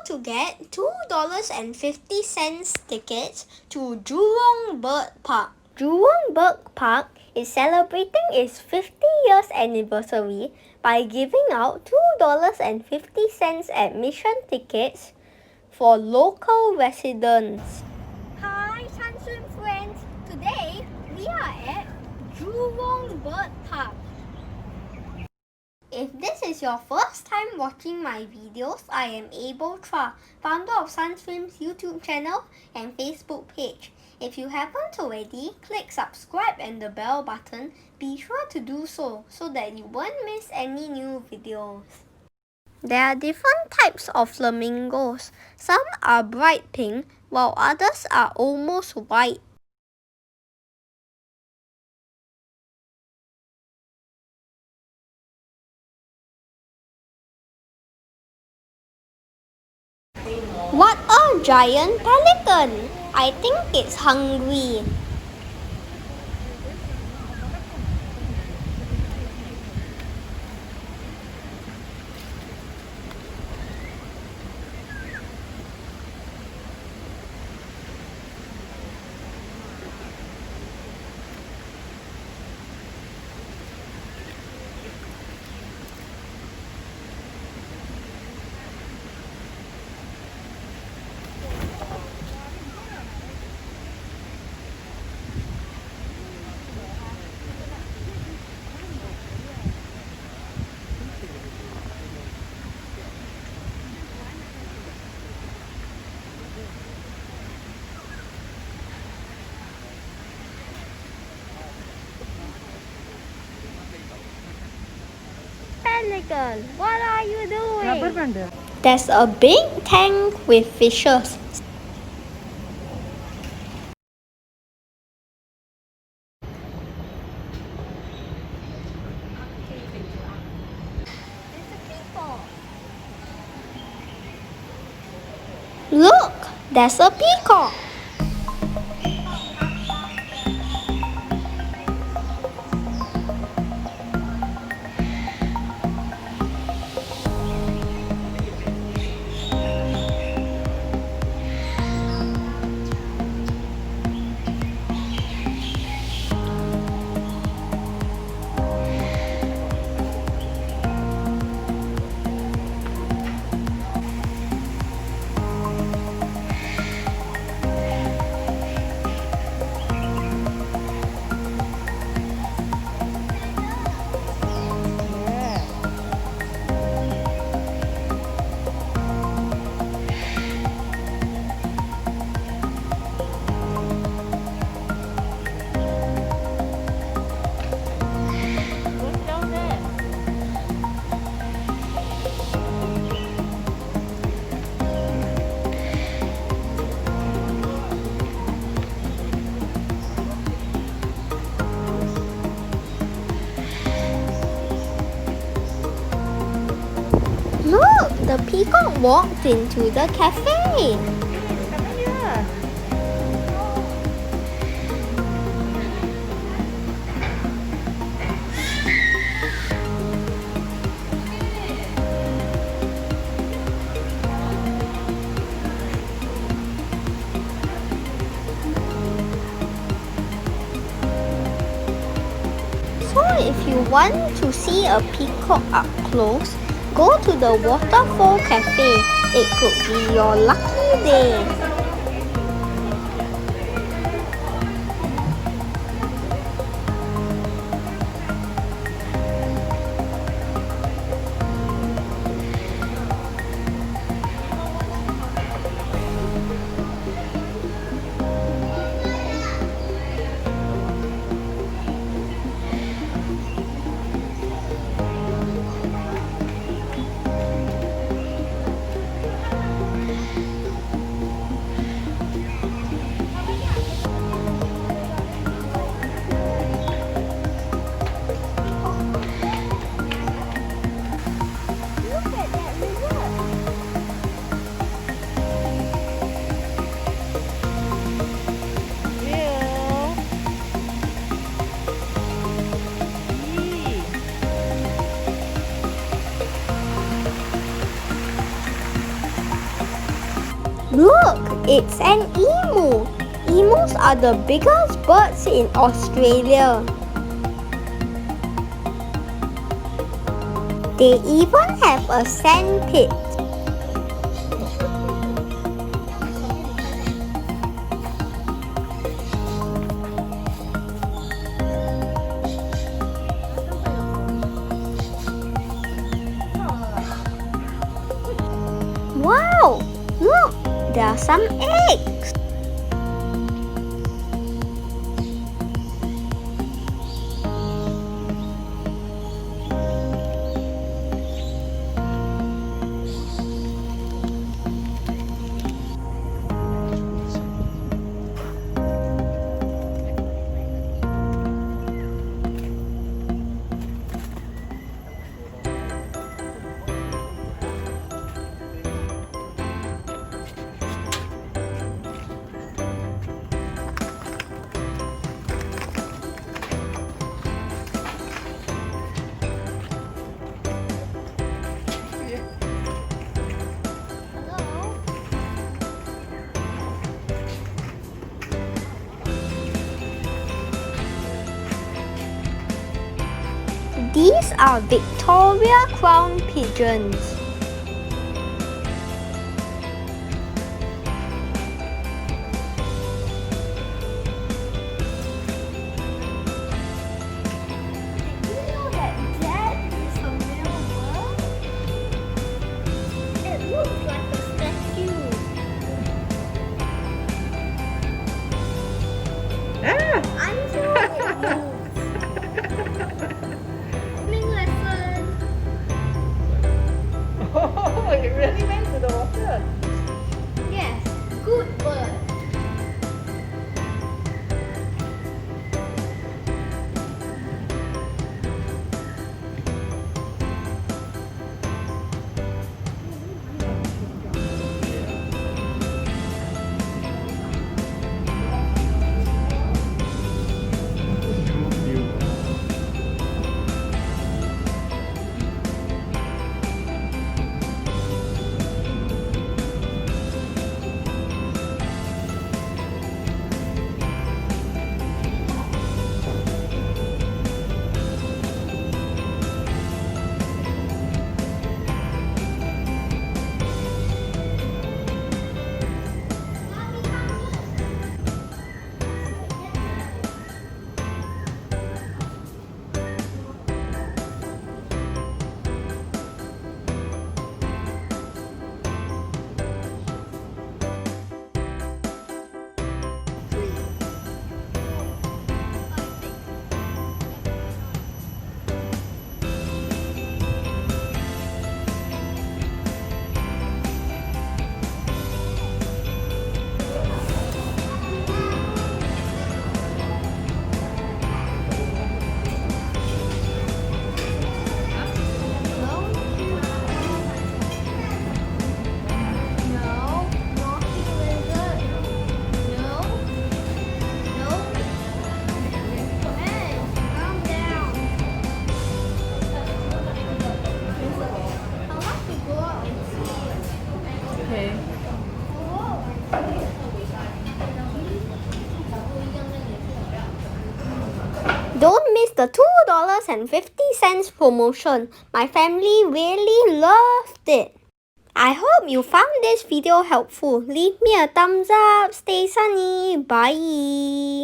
to get $2.50 tickets to Jurong Bird Park. Jurong Bird Park is celebrating its 50 years anniversary by giving out $2.50 admission tickets for local residents. Hi SunSwim friends! Today we are at Jurong Bird Park. If this is your first time watching my videos, I am Avel, founder of SunSwim's YouTube channel and Facebook page. If you haven't already, click subscribe and the bell button. Be sure to do so that you won't miss any new videos. There are different types of flamingos. Some are bright pink, while others are almost white. What a giant pelican! I think it's hungry. Pelican, what are you doing? There's a big tank with fishes. Look, there's a peacock. Look, the peacock walked into the cafe. So if you want to see a peacock up close, go to the Waterfall Cafe. It could be your lucky day. Look, it's an emu. Emus are the biggest birds in Australia. They even have a sand pit. Wow! Look, there are some eggs. These are Victoria crown pigeons. Oh, it really went to the water. Yes, good bird. Don't miss the $2.50 promotion. My family really loved it. I hope you found this video helpful. Leave me a thumbs up. Stay sunny. Bye.